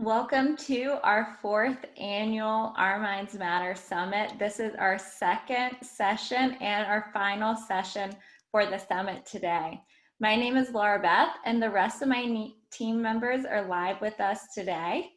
Welcome to our fourth annual Our Minds Matter Summit. This is our second session and our final session for the summit today. My name is Laura Beth, and the rest of my team members are live with us today.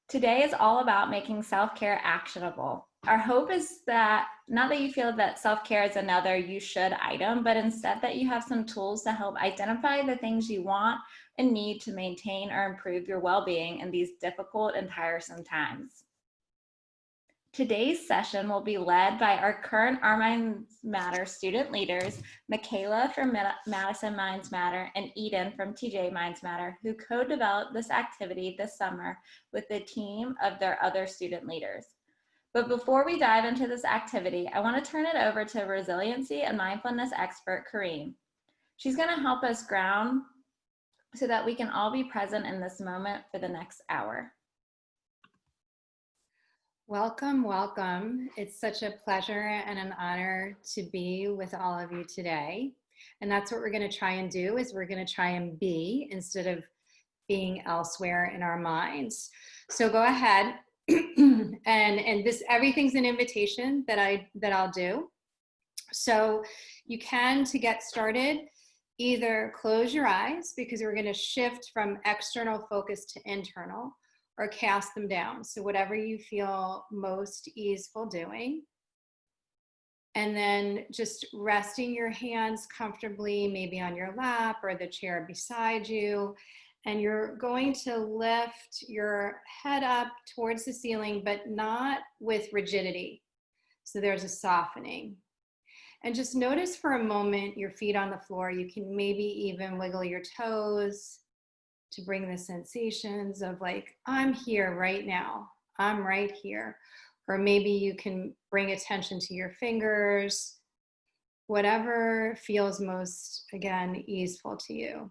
Today is all about making self-care actionable. Our hope is that not that you feel that self-care is another you should item, but instead that you have some tools to help identify the things you want and need to maintain or improve your well-being in these difficult and tiresome times. Today's session will be led by our current Our Minds Matter student leaders, Michaela from Madison Minds Matter and Eden from TJ Minds Matter, who co-developed this activity this summer with a team of their other student leaders. But before we dive into this activity, I want to turn it over to resiliency and mindfulness expert, Kareem. She's going to help us ground so that we can all be present in this moment for the next hour. Welcome, welcome. It's such a pleasure and an honor to be with all of you today. And that's what we're going to try and do, is we're going to try and be instead of being elsewhere in our minds. So go ahead and this, everything's an invitation that I'll do. So you can, to get started, either close your eyes, because we're going to shift from external focus to internal, or cast them down. So whatever you feel most easeful doing. And then just resting your hands comfortably, maybe on your lap or the chair beside you. And you're going to lift your head up towards the ceiling, but not with rigidity. So there's a softening. And just notice for a moment your feet on the floor. You can maybe even wiggle your toes to bring the sensations of like, I'm here right now, I'm right here. Or maybe you can bring attention to your fingers, whatever feels most, again, easeful to you.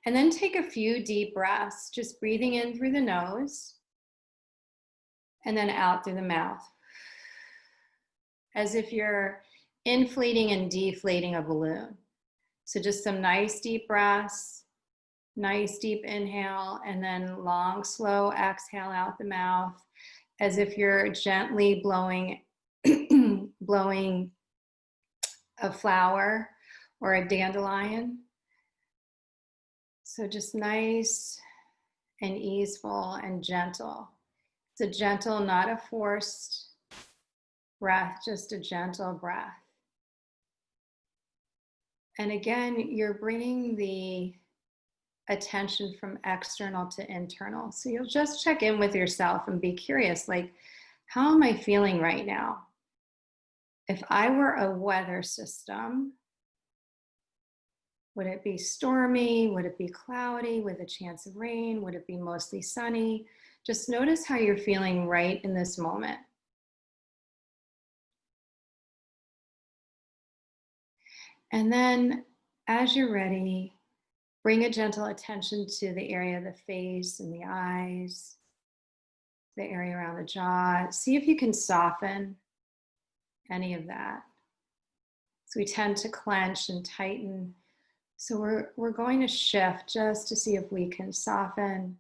And then take a few deep breaths, just breathing in through the nose and then out through the mouth, as if you're inflating and deflating a balloon. So just some nice deep breaths. Nice deep inhale, and then long, slow exhale out the mouth, as if you're gently blowing, blowing a flower or a dandelion. So just nice and easeful and gentle. It's a gentle, not a forced breath, just a gentle breath. And again, you're bringing the attention from external to internal. So you'll just check in with yourself and be curious, like, how am I feeling right now? If I were a weather system, would it be stormy? Would it be cloudy with a chance of rain? Would it be mostly sunny? Just notice how you're feeling right in this moment. And then as you're ready, bring a gentle attention to the area of the face and the eyes, the area around the jaw. See if you can soften any of that. So we tend to clench and tighten. So we're going to shift just to see if we can soften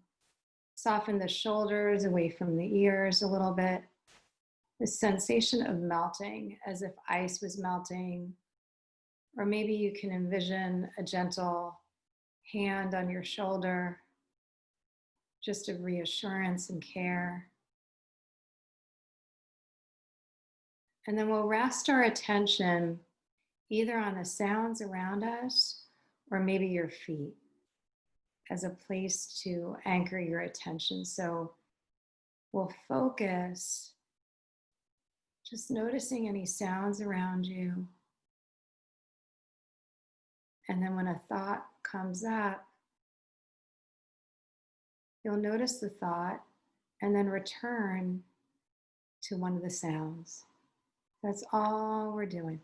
the shoulders away from the ears a little bit. The sensation of melting, as if ice was melting. Or maybe you can envision a gentle hand on your shoulder, just of reassurance and care. And then we'll rest our attention either on the sounds around us or maybe your feet as a place to anchor your attention. So we'll focus just noticing any sounds around you. And then when a thought comes up, you'll notice the thought and then return to one of the sounds. That's all we're doing.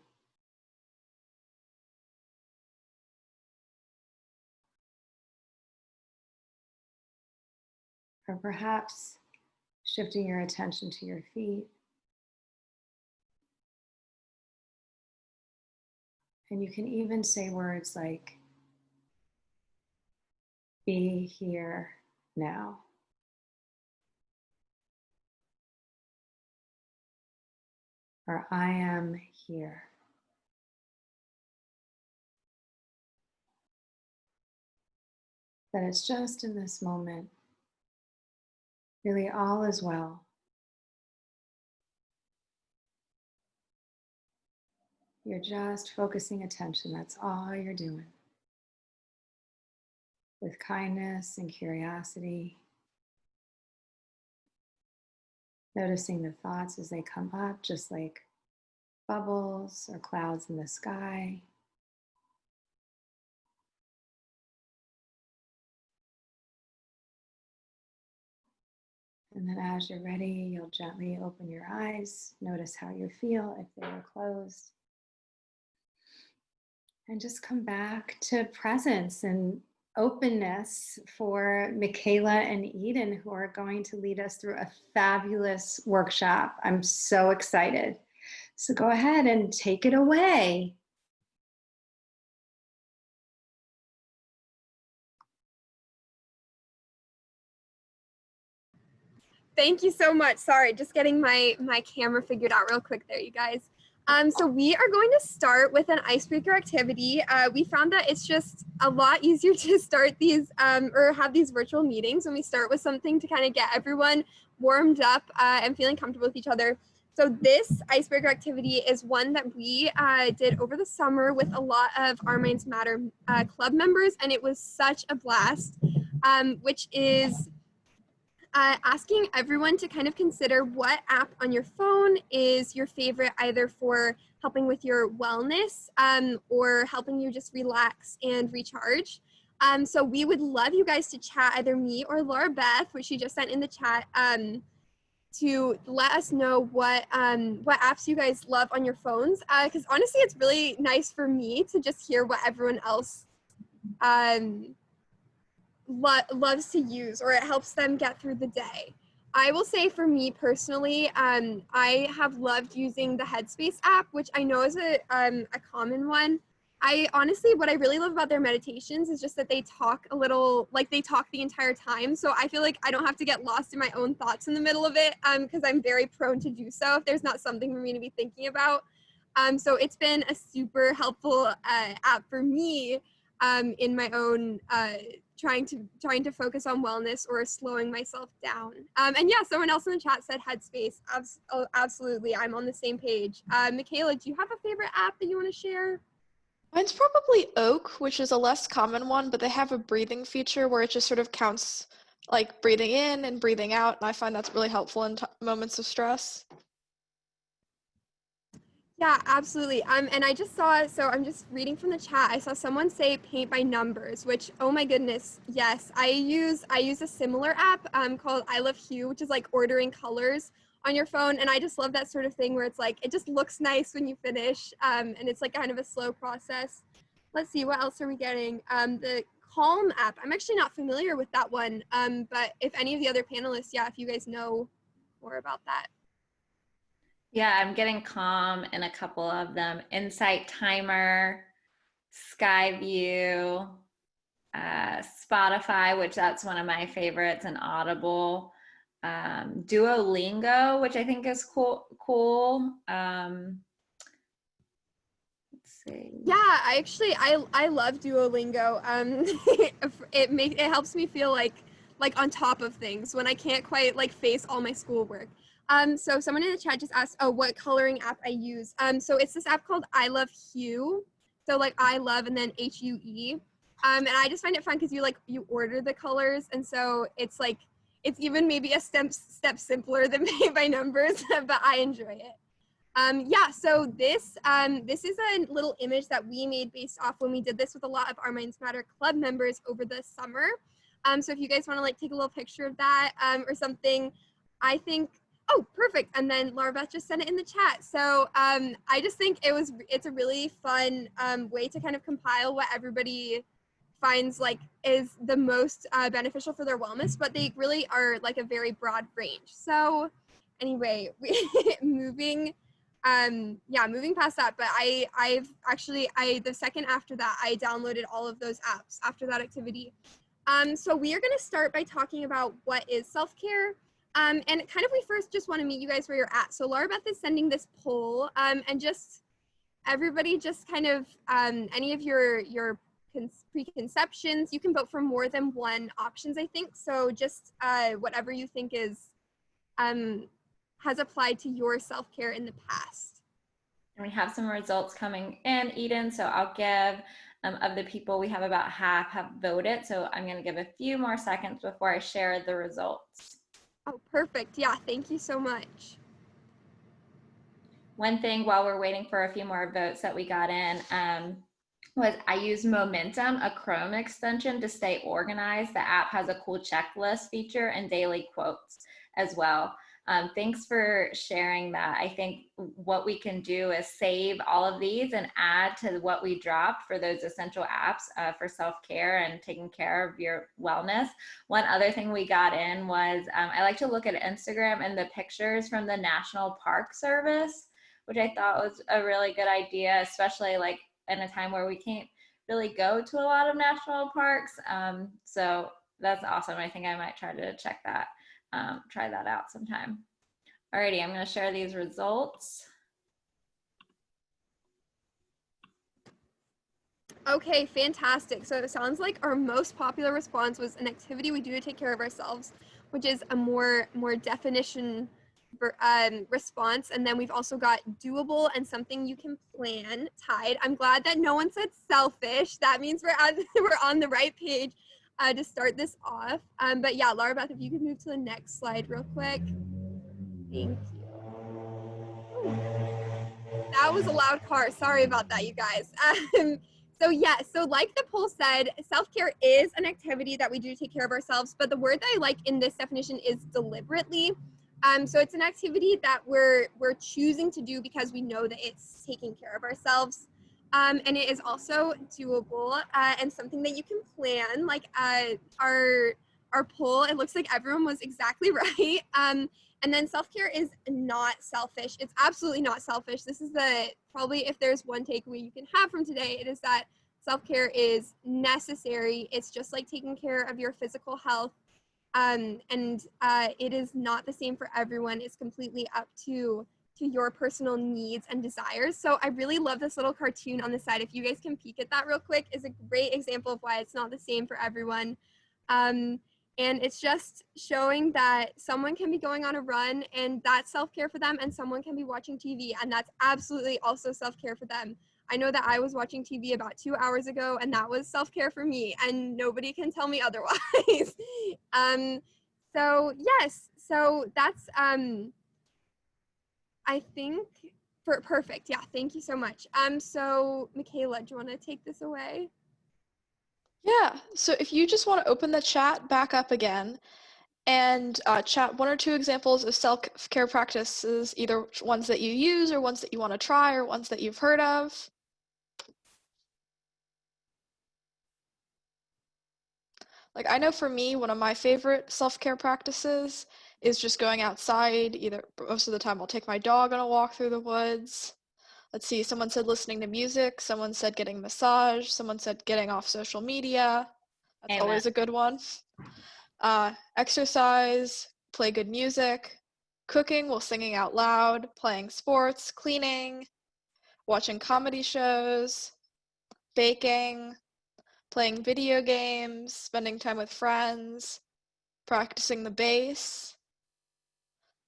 Or perhaps shifting your attention to your feet. And you can even say words like, be here now. or I am here. That it's just in this moment, really all is well. You're just focusing attention, that's all you're doing. With kindness and curiosity, noticing the thoughts as they come up, just like bubbles or clouds in the sky. And then as you're ready, you'll gently open your eyes. Notice how you feel if they are closed. And just come back to presence and openness for Michaela and Eden, who are going to lead us through a fabulous workshop. I'm so excited. So go ahead and take it away. Thank you so much. Sorry, just getting my camera figured out real quick there, you guys. So we are going to start with an icebreaker activity. We found that it's just a lot easier to start these or have these virtual meetings when we start with something to kind of get everyone warmed up and feeling comfortable with each other. So this icebreaker activity is one that we did over the summer with a lot of Our Minds Matter club members, and it was such a blast, which is asking everyone to kind of consider what app on your phone is your favorite, either for helping with your wellness or helping you just relax and recharge. So we would love you guys to chat, either me or Laura Beth, which she just sent in the chat, to let us know what apps you guys love on your phones. Because honestly, it's really nice for me to just hear what everyone else loves to use, or it helps them get through the day. I will say for me personally, I have loved using the Headspace app, which I know is a common one. I honestly, what I really love about their meditations is just that they talk a little, like they talk the entire time. So I feel like I don't have to get lost in my own thoughts in the middle of it, because I'm very prone to do so if there's not something for me to be thinking about. So it's been a super helpful app for me in my own trying to focus on wellness or slowing myself down. And yeah, someone else in the chat said Headspace. Absolutely, I'm on the same page. Michaela, do you have a favorite app that you want to share? Mine's probably Oak, which is a less common one, but they have a breathing feature where it just sort of counts like breathing in and breathing out, and I find that's really helpful in moments of stress. Yeah, absolutely. And I just saw, so I'm just reading from the chat. I saw someone say paint by numbers, which, oh my goodness, yes. I use a similar app called I Love Hue, which is like ordering colors on your phone. And I just love that sort of thing where it's like, it just looks nice when you finish. And it's like kind of a slow process. Let's see, what else are we getting? The Calm app. I'm actually not familiar with that one. But if any of the other panelists, yeah, if you guys know more about that. Yeah, I'm getting Calm in a couple of them. Insight Timer, Skyview, Spotify, which that's one of my favorites, and Audible. Duolingo, which I think is cool. Let's see. Yeah, I love Duolingo. It helps me feel like on top of things when I can't quite like face all my schoolwork. So someone in the chat just asked, oh, what coloring app I use. So it's this app called I Love Hue. So like I love and then HUE. And I just find it fun because you order the colors, and so it's like it's even maybe a step simpler than paint by numbers, but I enjoy it. Yeah, so this is a little image that we made based off when we did this with a lot of Our Minds Matter club members over the summer. So if you guys want to like take a little picture of that or something, I think, oh, perfect. And then Laura Beth just sent it in the chat. So I just think it's a really fun way to kind of compile what everybody finds like is the most beneficial for their wellness, but they really are like a very broad range. So anyway, moving past that, but the second after that, I downloaded all of those apps after that activity. So we are going to start by talking about what is self-care. And kind of we first just want to meet you guys where you're at. So Laura Beth is sending this poll, and just everybody just kind of any of your preconceptions. You can vote for more than one options, I think. So just whatever you think is has applied to your self-care in the past. And we have some results coming in, Eden. So I'll give of the people, we have about half have voted. So I'm going to give a few more seconds before I share the results. Oh, perfect. Yeah, thank you so much. One thing while we're waiting for a few more votes that we got in was I use Momentum, a Chrome extension, to stay organized. The app has a cool checklist feature and daily quotes as well. Thanks for sharing that. I think what we can do is save all of these and add to what we dropped for those essential apps for self-care and taking care of your wellness. One other thing we got in was I like to look at Instagram and the pictures from the National Park Service, which I thought was a really good idea, especially like in a time where we can't really go to a lot of national parks. So that's awesome. I think I might try to check that, try that out sometime. Alrighty, I'm going to share these results. Okay, fantastic. So it sounds like our most popular response was an activity we do to take care of ourselves, which is a more definition response. And then we've also got doable and something you can plan tied. I'm glad that no one said selfish. That means we're on the right page to start this off. But yeah, Laura Beth, if you could move to the next slide real quick. Thank you. That was a loud car. Sorry about that, you guys. So yeah, so like the poll said, self-care is an activity that we do to take care of ourselves, but the word that I like in this definition is deliberately. So it's an activity that we're choosing to do because we know that it's taking care of ourselves. And it is also doable and something that you can plan. Like our poll, it looks like everyone was exactly right. And then self-care is not selfish. It's absolutely not selfish. This is probably if there's one takeaway you can have from today, it is that self-care is necessary. It's just like taking care of your physical health. And it is not the same for everyone. It's completely up to your personal needs and desires. So I really love this little cartoon on the side. If you guys can peek at that real quick, is a great example of why it's not the same for everyone. And it's just showing that someone can be going on a run and that's self-care for them, and someone can be watching TV and that's absolutely also self-care for them. I know that I was watching TV about 2 hours ago and that was self-care for me, and nobody can tell me otherwise. So yes, so that's I think perfect. Yeah, thank you so much. So Michaela, do you want to take this away? Yeah, so if you just want to open the chat back up again and chat one or two examples of self-care practices, either ones that you use or ones that you want to try or ones that you've heard of. Like, I know for me, one of my favorite self-care practices is just going outside. Either most of the time I'll take my dog on a walk through the woods. Let's see, someone said listening to music, someone said getting a massage, someone said getting off social media. That's Amen. always a good one. Exercise, play good music, cooking while singing out loud, playing sports, cleaning, watching comedy shows, baking, playing video games, spending time with friends, practicing the bass,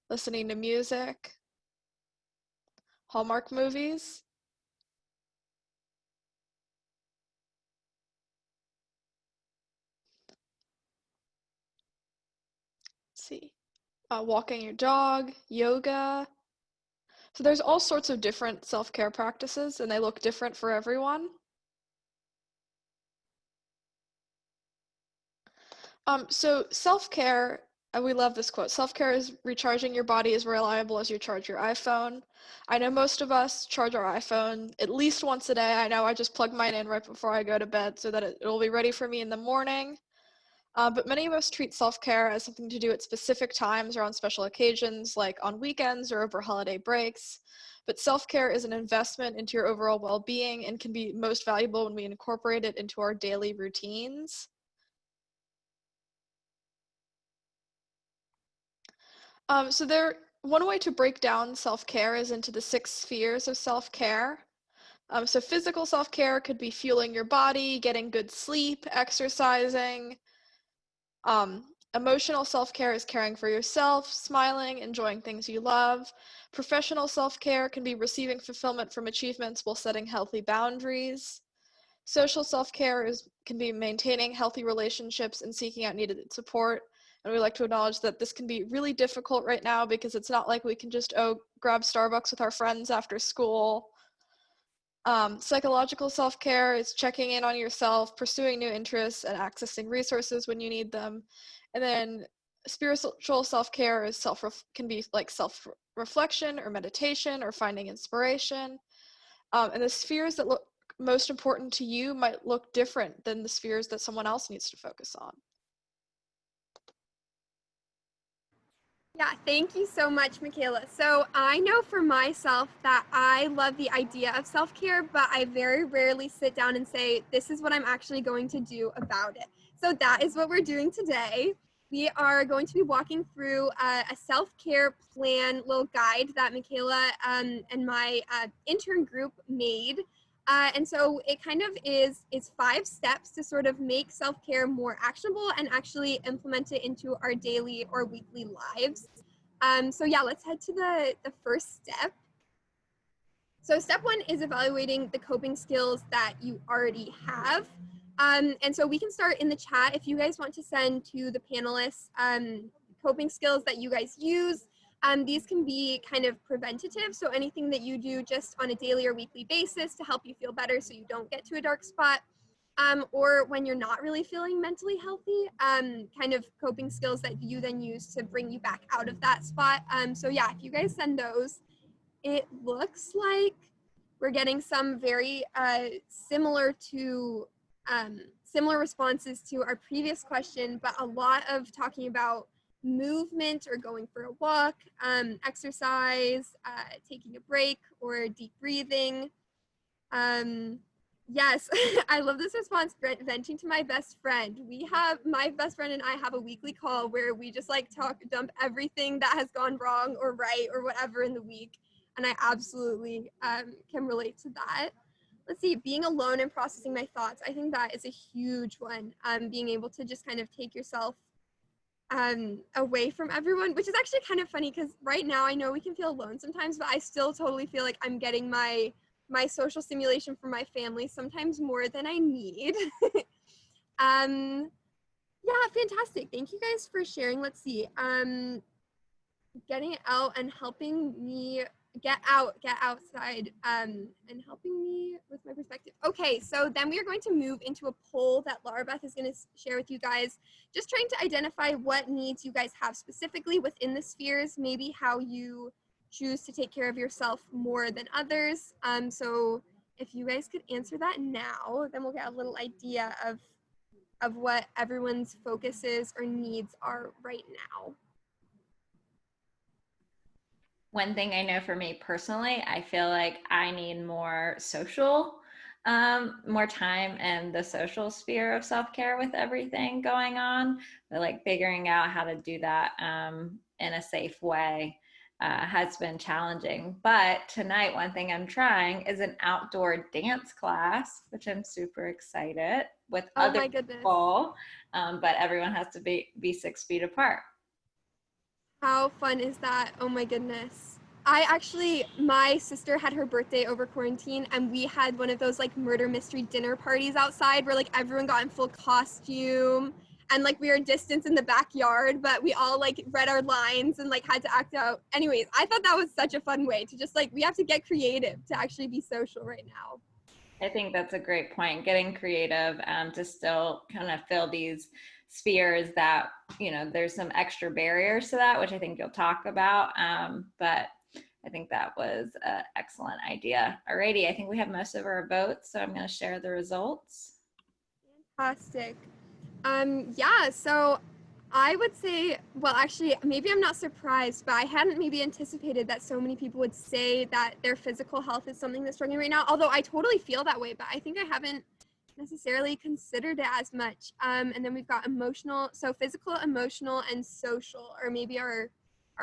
listening to music, Hallmark movies. Let's see. Walking your dog, yoga. So there's all sorts of different self-care practices, and they look different for everyone. So self-care, we love this quote. Self-care is recharging your body as reliable as you charge your iPhone. I know most of us charge our iPhone at least once a day. I know I just plug mine in right before I go to bed so that it'll be ready for me in the morning. But many of us treat self-care as something to do at specific times or on special occasions, like on weekends or over holiday breaks. But self-care is an investment into your overall well-being and can be most valuable when we incorporate it into our daily routines. One way to break down self-care is into the 6 spheres of self-care. So physical self-care could be fueling your body, getting good sleep, exercising. Emotional self-care is caring for yourself, smiling, enjoying things you love. Professional self-care can be receiving fulfillment from achievements while setting healthy boundaries. Social self-care can be maintaining healthy relationships and seeking out needed support. And we like to acknowledge that this can be really difficult right now because it's not like we can just grab Starbucks with our friends after school. Psychological self-care is checking in on yourself, pursuing new interests, and accessing resources when you need them. And then spiritual self-care is can be like self-reflection or meditation or finding inspiration. And the spheres that look most important to you might look different than the spheres that someone else needs to focus on. Yeah, thank you so much, Michaela. So I know for myself that I love the idea of self-care, but I very rarely sit down and say, this is what I'm actually going to do about it. So that is what we're doing today. We are going to be walking through a self-care plan little guide that Michaela and my intern group made. And so it kind of is 5 steps to sort of make self-care more actionable and actually implement it into our daily or weekly lives. So yeah, let's head to the first step. So step 1 is evaluating the coping skills that you already have. And so we can start in the chat if you guys want to send to the panelists coping skills that you guys use. These can be kind of preventative, so anything that you do just on a daily or weekly basis to help you feel better so you don't get to a dark spot. Or when you're not really feeling mentally healthy, kind of coping skills that you then use to bring you back out of that spot. So yeah, if you guys send those, it looks like we're getting some very similar responses to our previous question, but a lot of talking about movement or going for a walk, exercise, taking a break or deep breathing. Yes, I love this response, venting to my best friend. My best friend and I have a weekly call where we just like dump everything that has gone wrong or right or whatever in the week. And I absolutely can relate to that. Let's see, being alone and processing my thoughts. I think that is a huge one. Being able to just kind of take yourself away from everyone, which is actually kind of funny because right now I know we can feel alone sometimes, but I still totally feel like I'm getting my social stimulation from my family, sometimes more than I need. Yeah, fantastic. Thank you guys for sharing. Let's see. Getting out and helping me get outside and helping me with my perspective. Okay, so then we are going to move into a poll that Laura Beth is going to share with you guys, just trying to identify what needs you guys have specifically within the spheres, maybe how you choose to take care of yourself more than others. So if you guys could answer that now, then we'll get a little idea of what everyone's focuses or needs are right now. One thing I know for me personally, I feel like I need more more time in the social sphere of self-care with everything going on. But like figuring out how to do that in a safe way has been challenging. But tonight, one thing I'm trying is an outdoor dance class, which I'm super excited with other people. But everyone has to be 6 feet apart. How fun is that? Oh my goodness. My sister had her birthday over quarantine and we had one of those like murder mystery dinner parties outside where like everyone got in full costume and like we were distanced in the backyard, but we all like read our lines and like had to act out. Anyways, I thought that was such a fun way to just like, we have to get creative to actually be social right now. I think that's a great point, getting creative to still kind of fill these spheres that, you know, there's some extra barriers to that, which I think you'll talk about. But I think that was an excellent idea. Alrighty, I think we have most of our votes, so I'm going to share the results. Fantastic. Yeah, so I would say, well, actually, maybe I'm not surprised, but I hadn't maybe anticipated that so many people would say that their physical health is something that's struggling right now, although I totally feel that way, but I think I haven't necessarily considered it as much. And then we've got emotional, so physical, emotional, and social, or maybe our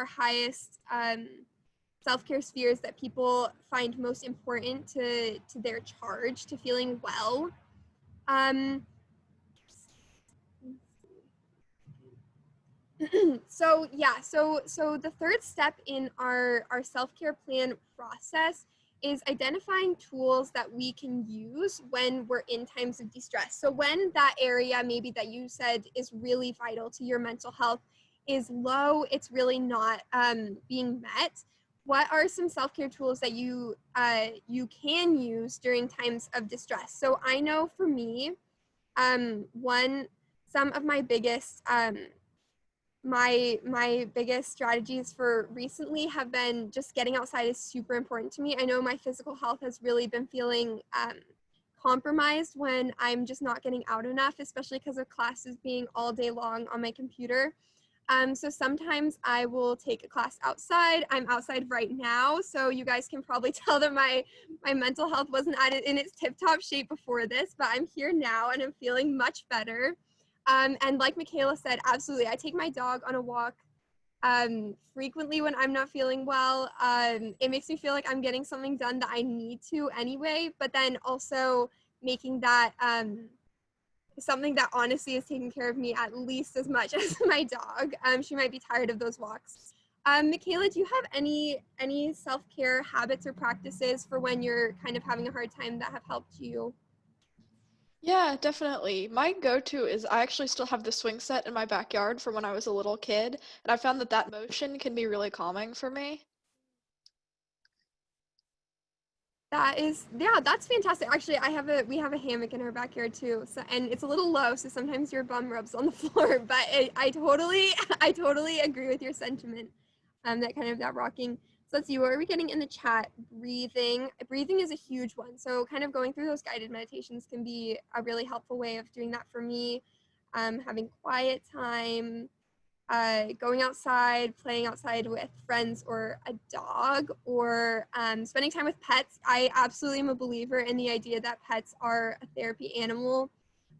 highest self-care spheres that people find most important to their charge, to feeling well. So yeah, so the third step in our self-care plan process is identifying tools that we can use when we're in times of distress. So when that area maybe that you said is really vital to your mental health is low, it's really not being met. What are some self-care tools that you can use during times of distress? So I know for me, some of my biggest my biggest strategies for recently have been just getting outside is super important to me. I know my physical health has really been feeling compromised when I'm just not getting out enough, especially because of classes being all day long on my computer. So sometimes I will take a class outside. I'm outside right now, so you guys can probably tell that my mental health wasn't in its tip-top shape before this, but I'm here now and I'm feeling much better. And like Michaela said, absolutely, I take my dog on a walk frequently when I'm not feeling well. It makes me feel like I'm getting something done that I need to anyway, but then also making that something that honestly is taking care of me at least as much as my dog. She might be tired of those walks. Michaela, do you have any self-care habits or practices for when you're kind of having a hard time that have helped you? Yeah, definitely. My go-to is I actually still have the swing set in my backyard from when I was a little kid, and I found that that motion can be really calming for me. That is, yeah, that's fantastic. Actually, we have a hammock in our backyard too. So, and it's a little low, so sometimes your bum rubs on the floor, but I totally, I totally agree with your sentiment. That kind of that rocking. So let's see, what are we getting in the chat? Breathing. Breathing is a huge one. So kind of going through those guided meditations can be a really helpful way of doing that for me. Having quiet time, going outside, playing outside with friends or a dog, or spending time with pets. I absolutely am a believer in the idea that pets are a therapy animal.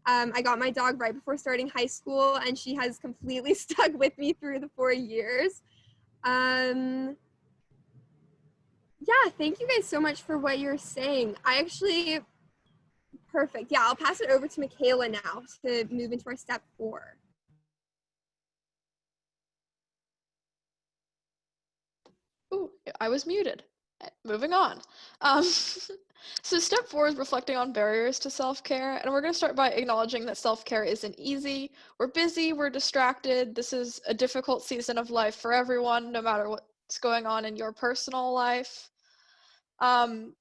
I got my dog right before starting high school, and she has completely stuck with me through the 4 years. Yeah, thank you guys so much for what you're saying. Perfect. Yeah, I'll pass it over to Michaela now to move into our step 4. Ooh, I was muted. Moving on. Um, so step 4 is reflecting on barriers to self-care, and we're going to start by acknowledging that self-care isn't easy. We're busy, we're distracted. This is a difficult season of life for everyone, no matter what's going on in your personal life.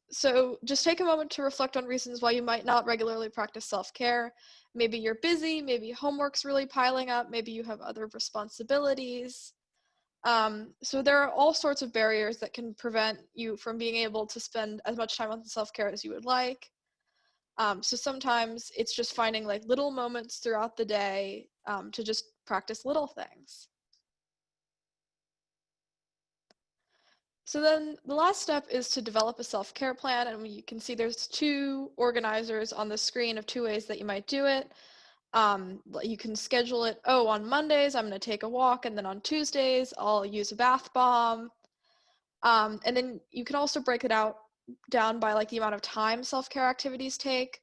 So just take a moment to reflect on reasons why you might not regularly practice self-care. Maybe you're busy, maybe homework's really piling up, maybe you have other responsibilities. So there are all sorts of barriers that can prevent you from being able to spend as much time on self-care as you would like. So sometimes it's just finding like little moments throughout the day to just practice little things. So then the last step is to develop a self-care plan, and you can see there's 2 organizers on the screen of 2 ways that you might do it. You can schedule it, oh, on Mondays I'm going to take a walk, and then on Tuesdays I'll use a bath bomb. And then you can also break it down by like the amount of time self-care activities take.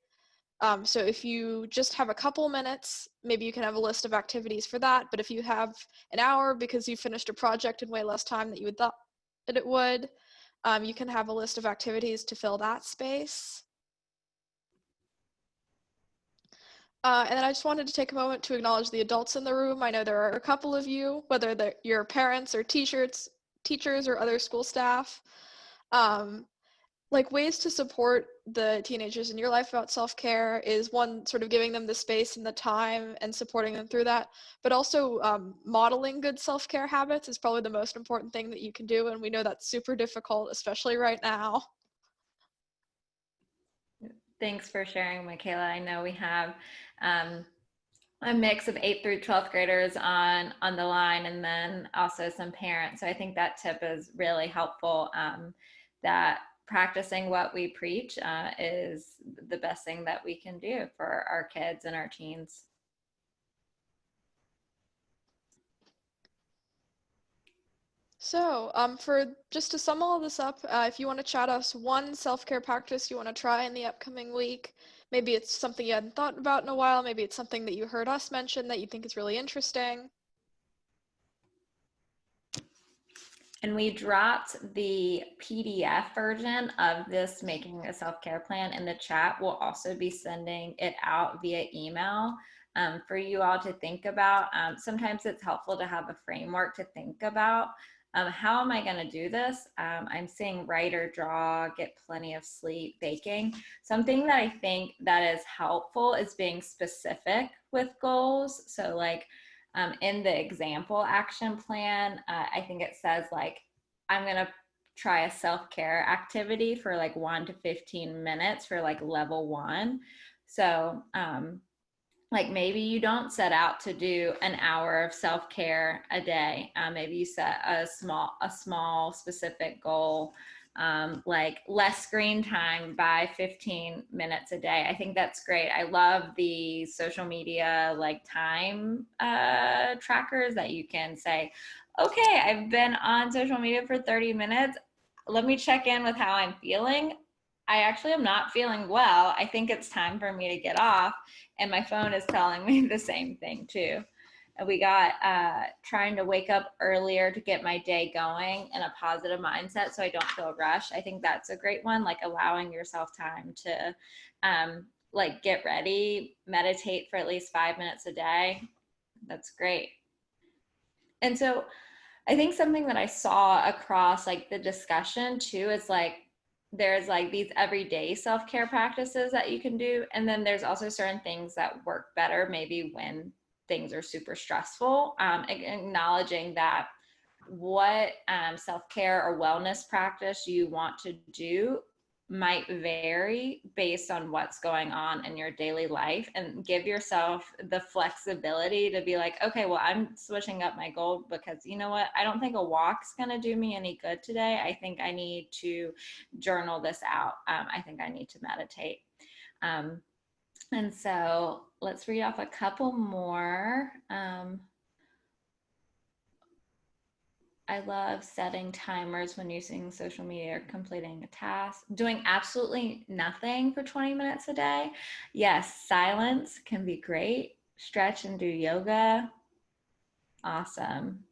So if you just have a couple minutes, maybe you can have a list of activities for that. But if you have an hour because you finished a project in way less time that you would thought that it would, you can have a list of activities to fill that space. And then I just wanted to take a moment to acknowledge the adults in the room. I know there are a couple of you, whether they're your parents or teachers or other school staff. Like ways to support the teenagers in your life about self-care is one, sort of giving them the space and the time and supporting them through that, but also modeling good self-care habits is probably the most important thing that you can do, and we know that's super difficult, especially right now. Thanks for sharing, Michaela. I know we have a mix of 8th through 12th graders on the line, and then also some parents. So I think that tip is really helpful, that practicing what we preach is the best thing that we can do for our kids and our teens. So, for just to sum all this up, if you want to chat us one self-care practice you want to try in the upcoming week, maybe it's something you hadn't thought about in a while, maybe it's something that you heard us mention that you think is really interesting. And we dropped the PDF version of this Making a Self-Care Plan in the chat. We'll also be sending it out via email for you all to think about. Sometimes it's helpful to have a framework to think about. How am I going to do this? I'm seeing write or draw, get plenty of sleep, baking. Something that I think that is helpful is being specific with goals. So like, in the example action plan, I think it says like, I'm going to try a self-care activity for like 1 to 15 minutes for like level 1. So like maybe you don't set out to do an hour of self-care a day. Maybe you set a small specific goal, like less screen time by 15 minutes a day. I think that's great. I love the social media like time trackers that you can say, okay, I've been on social media for 30 minutes. Let me check in with how I'm feeling. I actually am not feeling well. I think it's time for me to get off. And my phone is telling me the same thing too. And we got trying to wake up earlier to get my day going in a positive mindset so I don't feel rushed. I think that's a great one, like allowing yourself time to like get ready, meditate for at least 5 minutes a day. That's great. And so I think something that I saw across like the discussion too is like there's like these everyday self-care practices that you can do, and then there's also certain things that work better maybe when things are super stressful. Acknowledging that what self-care or wellness practice you want to do might vary based on what's going on in your daily life, and give yourself the flexibility to be like, okay, well, I'm switching up my goal because you know what, I don't think a walk's going to do me any good today. I think I need to journal this out. I think I need to meditate. And so let's read off a couple more. I love setting timers when using social media or completing a task. Doing absolutely nothing for 20 minutes a day. Yes, silence can be great. Stretch and do yoga. Awesome.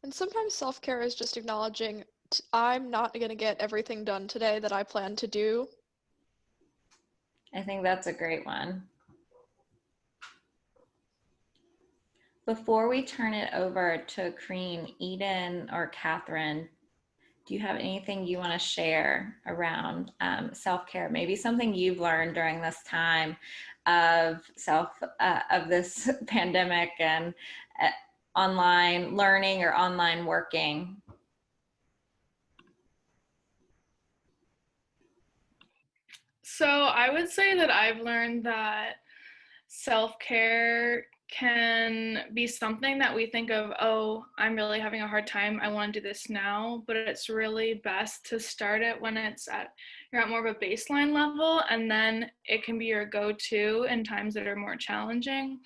And sometimes self-care is just acknowledging I'm not going to get everything done today that I plan to do. I think that's a great one. Before we turn it over to Crean, Eden, or Catherine, do you have anything you want to share around self-care? Maybe something you've learned during this time of this pandemic and online learning or online working? So I would say that I've learned that self-care can be something that we think of, oh, I'm really having a hard time, I want to do this now, but it's really best to start it when you're at more of a baseline level, and then it can be your go-to in times that are more challenging.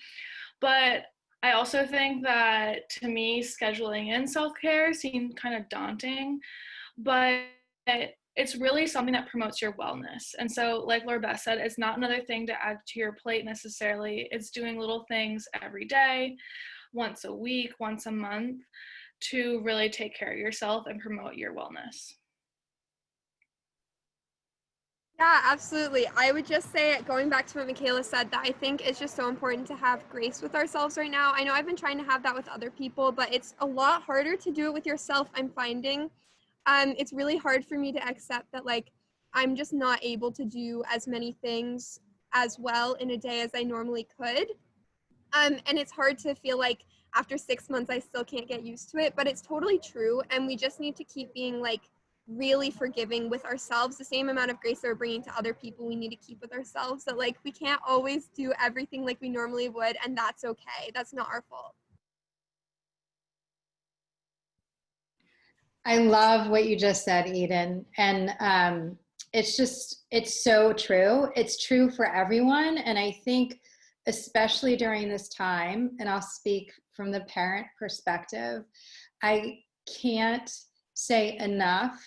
But I also think that, to me, scheduling in self-care seemed kind of daunting, but it's really something that promotes your wellness. And so, like Laura Beth said, it's not another thing to add to your plate necessarily. It's doing little things every day, once a week, once a month, to really take care of yourself and promote your wellness. Yeah, absolutely. I would just say, going back to what Michaela said, that I think it's just so important to have grace with ourselves right now. I know I've been trying to have that with other people, but it's a lot harder to do it with yourself, I'm finding. It's really hard for me to accept that, like, I'm just not able to do as many things as well in a day as I normally could. And it's hard to feel like after 6 months I still can't get used to it, but it's totally true. And we just need to keep being like really forgiving with ourselves. The same amount of grace that we're bringing to other people, we need to keep with ourselves. That like we can't always do everything like we normally would, and that's okay. That's not our fault. I love what you just said, Eden. And it's so true. It's true for everyone. And I think, especially during this time, and I'll speak from the parent perspective, I can't say enough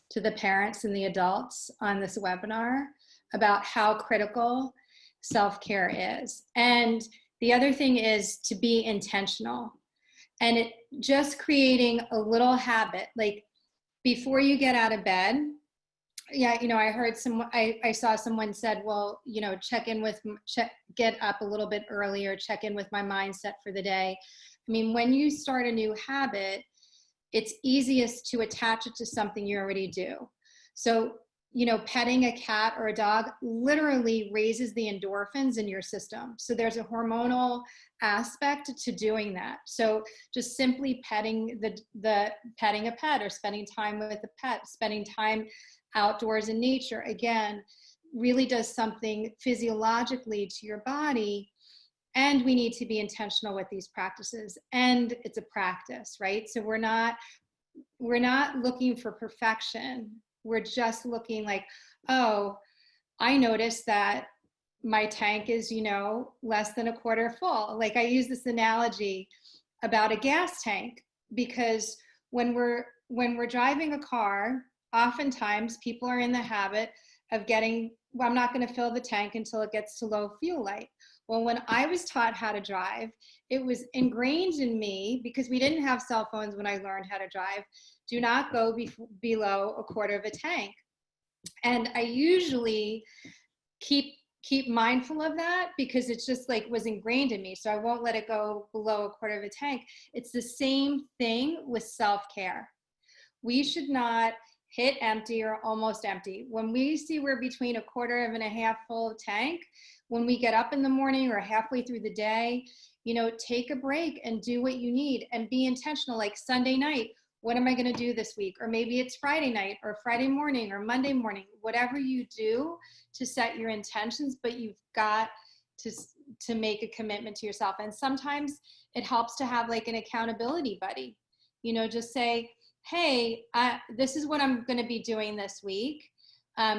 to the parents and the adults on this webinar about how critical self-care is. And the other thing is to be intentional. And it just creating a little habit, like before you get out of bed. Yeah, I heard I saw someone said, well, get up a little bit earlier, check in with my mindset for the day. I mean, when you start a new habit, it's easiest to attach it to something you already do. So, petting a cat or a dog literally raises the endorphins in your system. So there's a hormonal aspect to doing that. So just simply petting petting a pet or spending time with a pet, spending time outdoors in nature, again, really does something physiologically to your body. And we need to be intentional with these practices. And it's a practice, right? So we're not looking for perfection. We're just looking like, oh, I noticed that my tank is, less than a quarter full. Like I use this analogy about a gas tank, because when we're driving a car, oftentimes people are in the habit of well, I'm not going to fill the tank until it gets to low fuel light. Well, when I was taught how to drive, it was ingrained in me, because we didn't have cell phones when I learned how to drive, do not go below a quarter of a tank. And I usually keep mindful of that, because it's just like was ingrained in me. So I won't let it go below a quarter of a tank. It's the same thing with self-care. We should not hit empty or almost empty. When we see we're between a quarter and a half full tank, when we get up in the morning or halfway through the day, take a break and do what you need and be intentional. Like Sunday night, what am I going to do this week? Or maybe it's Friday night or Friday morning or Monday morning, whatever you do to set your intentions, but you've got to make a commitment to yourself. And sometimes it helps to have like an accountability buddy, just say, hey, this is what I'm going to be doing this week.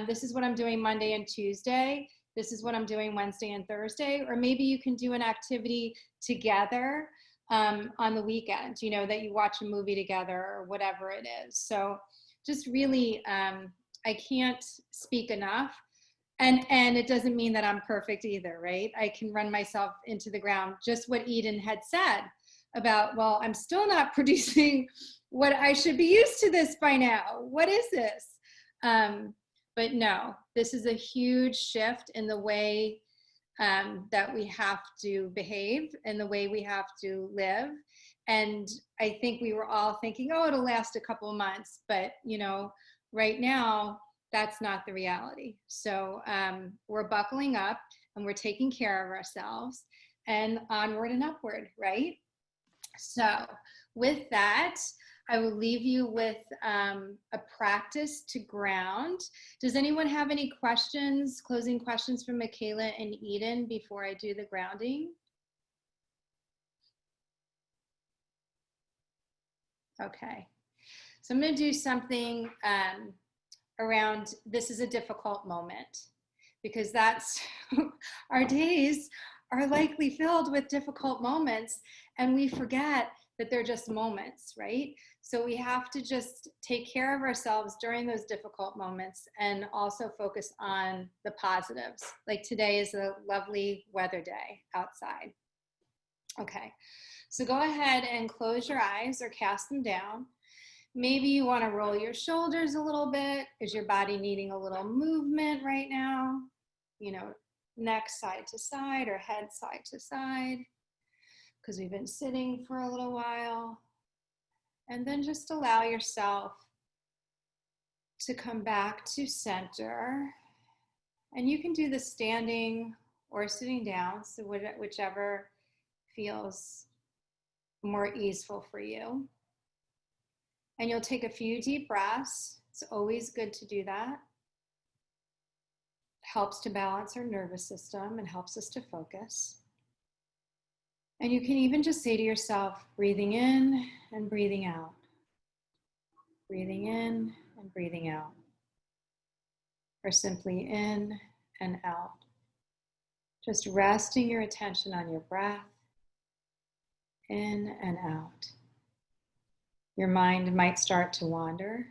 This is what I'm doing Monday and Tuesday. This is what I'm doing Wednesday and Thursday. Or maybe you can do an activity together on the weekend, that you watch a movie together or whatever it is. So just really, I can't speak enough. And it doesn't mean that I'm perfect either, right? I can run myself into the ground. Just what Eden had said about, well, I'm still not producing what I should be used to this by now. What is this? But no, this is a huge shift in the way that we have to behave and the way we have to live. And I think we were all thinking, oh, it'll last a couple of months. But, right now, that's not the reality. So we're buckling up and we're taking care of ourselves and onward and upward, right? So with that, I will leave you with a practice to ground. Does anyone have any questions, closing questions from Michaela and Eden before I do the grounding? Okay, so I'm going to do something around this is a difficult moment, because that's our days are likely filled with difficult moments, and we forget that they're just moments, right? So we have to just take care of ourselves during those difficult moments and also focus on the positives. Like today is a lovely weather day outside. Okay, so go ahead and close your eyes or cast them down. Maybe you want to roll your shoulders a little bit. Is your body needing a little movement right now? Neck side to side or head side to side, because we've been sitting for a little while. And then just allow yourself to come back to center. And you can do this standing or sitting down, so whichever feels more easeful for you. And you'll take a few deep breaths. It's always good to do that. It helps to balance our nervous system and helps us to focus. And you can even just say to yourself, breathing in and breathing out. Breathing in and breathing out. Or simply in and out. Just resting your attention on your breath, in and out. Your mind might start to wander,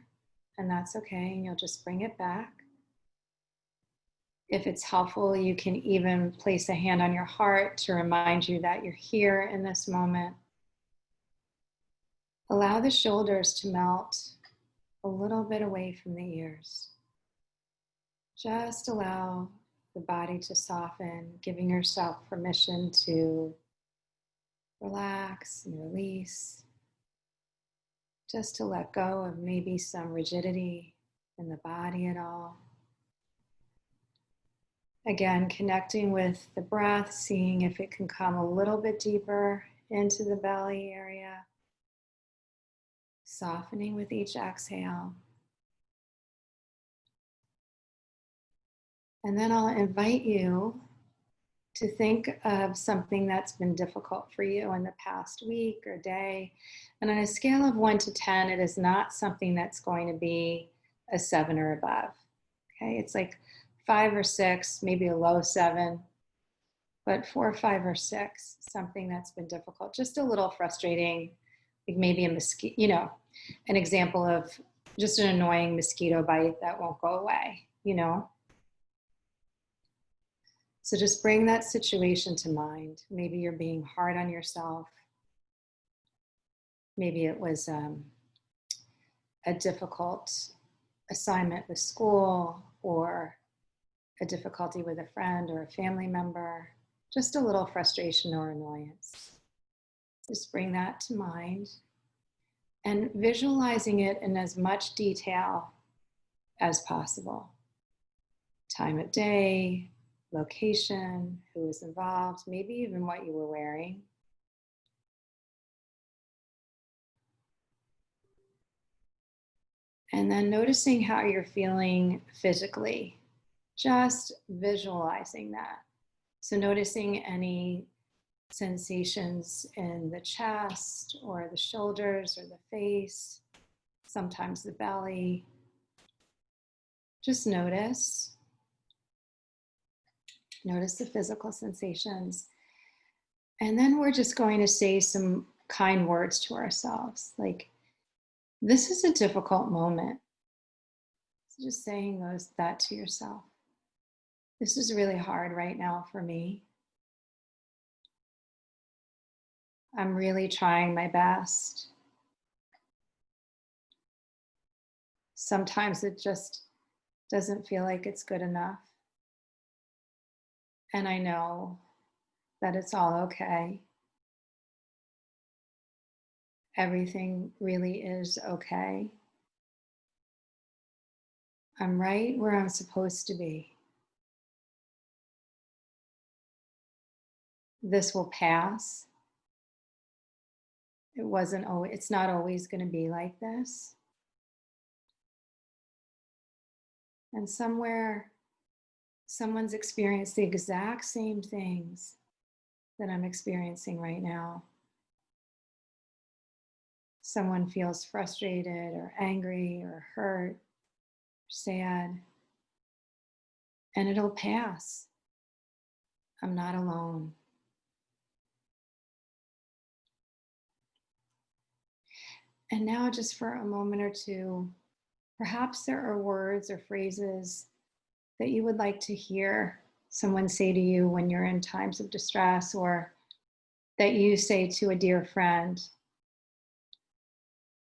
and that's okay, and you'll just bring it back. If it's helpful, you can even place a hand on your heart to remind you that you're here in this moment. Allow the shoulders to melt a little bit away from the ears. Just allow the body to soften, giving yourself permission to relax and release. Just to let go of maybe some rigidity in the body at all. Again, connecting with the breath, seeing if it can come a little bit deeper into the belly area. Softening with each exhale. And then I'll invite you to think of something that's been difficult for you in the past week or day. And on a scale of 1 to 10, it is not something that's going to be a 7 or above. Okay, it's like 5 or 6, maybe a low 7, but 4, 5, or 6, something that's been difficult, just a little frustrating, like maybe a mosquito, an example of just an annoying mosquito bite that won't go away, So just bring that situation to mind. Maybe you're being hard on yourself. Maybe it was a difficult assignment with school, or a difficulty with a friend or a family member, just a little frustration or annoyance. Just bring that to mind and visualizing it in as much detail as possible. Time of day, location, who was involved, maybe even what you were wearing. And then noticing how you're feeling physically, just visualizing that. So noticing any sensations in the chest or the shoulders or the face, sometimes the belly. Just notice. Notice the physical sensations. And then we're just going to say some kind words to ourselves, like, this is a difficult moment. So just saying that to yourself. This is really hard right now for me. I'm really trying my best. Sometimes it just doesn't feel like it's good enough. And I know that it's all okay. Everything really is okay. I'm right where I'm supposed to be. This will pass. It's not always going to be like this. And somewhere, someone's experienced the exact same things that I'm experiencing right now. Someone feels frustrated or angry or hurt, or sad, and it'll pass. I'm not alone. And now, just for a moment or two, perhaps there are words or phrases that you would like to hear someone say to you when you're in times of distress, or that you say to a dear friend.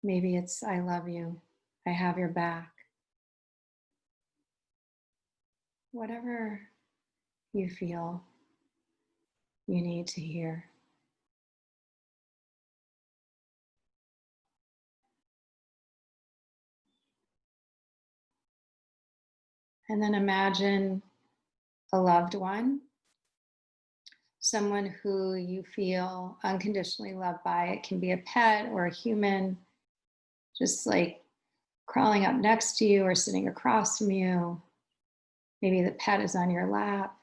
Maybe it's, I love you, I have your back. Whatever you feel you need to hear. And then imagine a loved one, someone who you feel unconditionally loved by. It can be a pet or a human, just like crawling up next to you or sitting across from you. Maybe the pet is on your lap.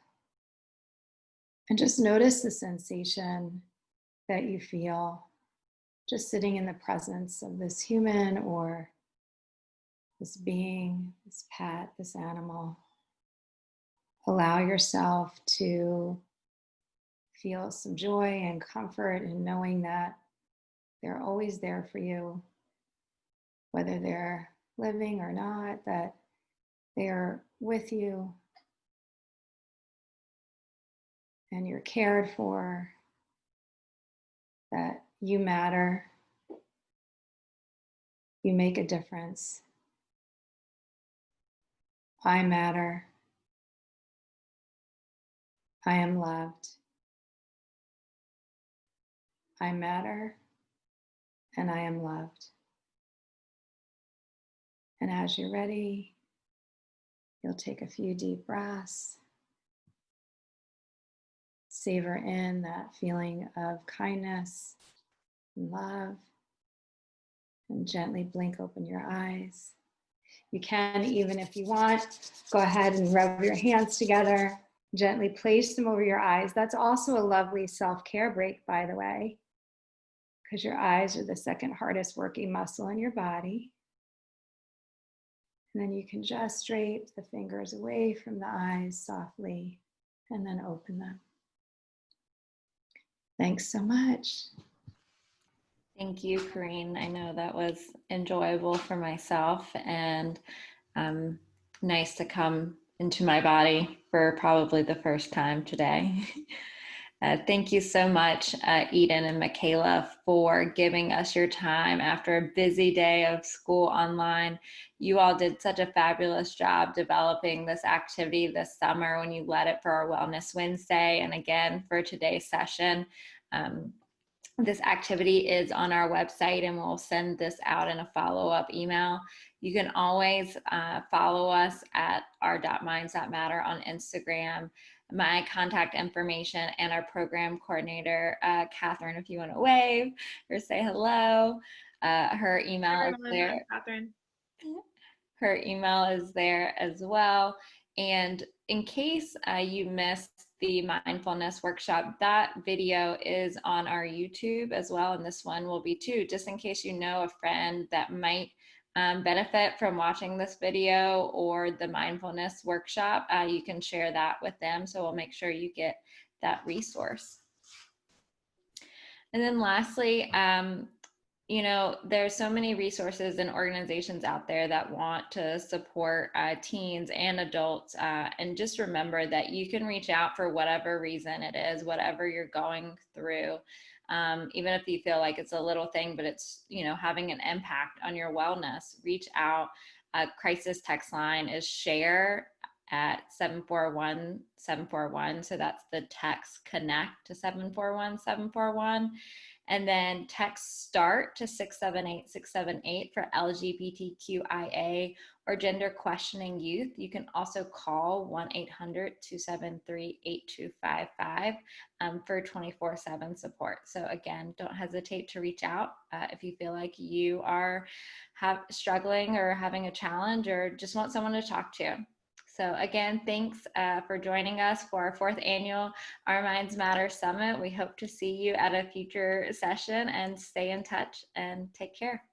And just notice the sensation that you feel just sitting in the presence of this human or this being, this pet, this animal. Allow yourself to feel some joy and comfort in knowing that they're always there for you, whether they're living or not, that they are with you and you're cared for, that you matter, you make a difference. I matter. I am loved. I matter and I am loved. And as you're ready, you'll take a few deep breaths. Savor in that feeling of kindness and love, and gently blink open your eyes. You can, even if you want, go ahead and rub your hands together, gently place them over your eyes. That's also a lovely self-care break, by the way, because your eyes are the second hardest working muscle in your body. And then you can just drape the fingers away from the eyes softly and then open them. Thanks so much. Thank you, Corinne. I know that was enjoyable for myself and nice to come into my body for probably the first time today. Thank you so much, Eden and Michaela, for giving us your time after a busy day of school online. You all did such a fabulous job developing this activity this summer when you led it for our Wellness Wednesday, and again for today's session. This activity is on our website, and we'll send this out in a follow-up email. You can always follow us at our.minds.matter on Instagram. My contact information and our program coordinator, Catherine, if you want to wave or say hello. Her email is there. Catherine. Her email is there as well. And in case you missed the mindfulness workshop, that video is on our YouTube as well, and this one will be too, just in case you know a friend that might benefit from watching this video or the mindfulness workshop. You can share that with them, so we'll make sure you get that resource. And then lastly, you know, there's so many resources and organizations out there that want to support teens and adults. And just remember that you can reach out for whatever reason it is, whatever you're going through. Even if you feel like it's a little thing, but it's, you know, having an impact on your wellness, reach out. Crisis text line is SHARE at 741-741. So that's the text connect to 741-741. And then text START to 678-678 for LGBTQIA or gender questioning youth. You can also call 1-800-273-8255 for 24/7 support. So again, don't hesitate to reach out if you feel like you are struggling or having a challenge or just want someone to talk to. So again, thanks for joining us for our 4th annual Our Minds Matter Summit. We hope to see you at a future session, and stay in touch and take care.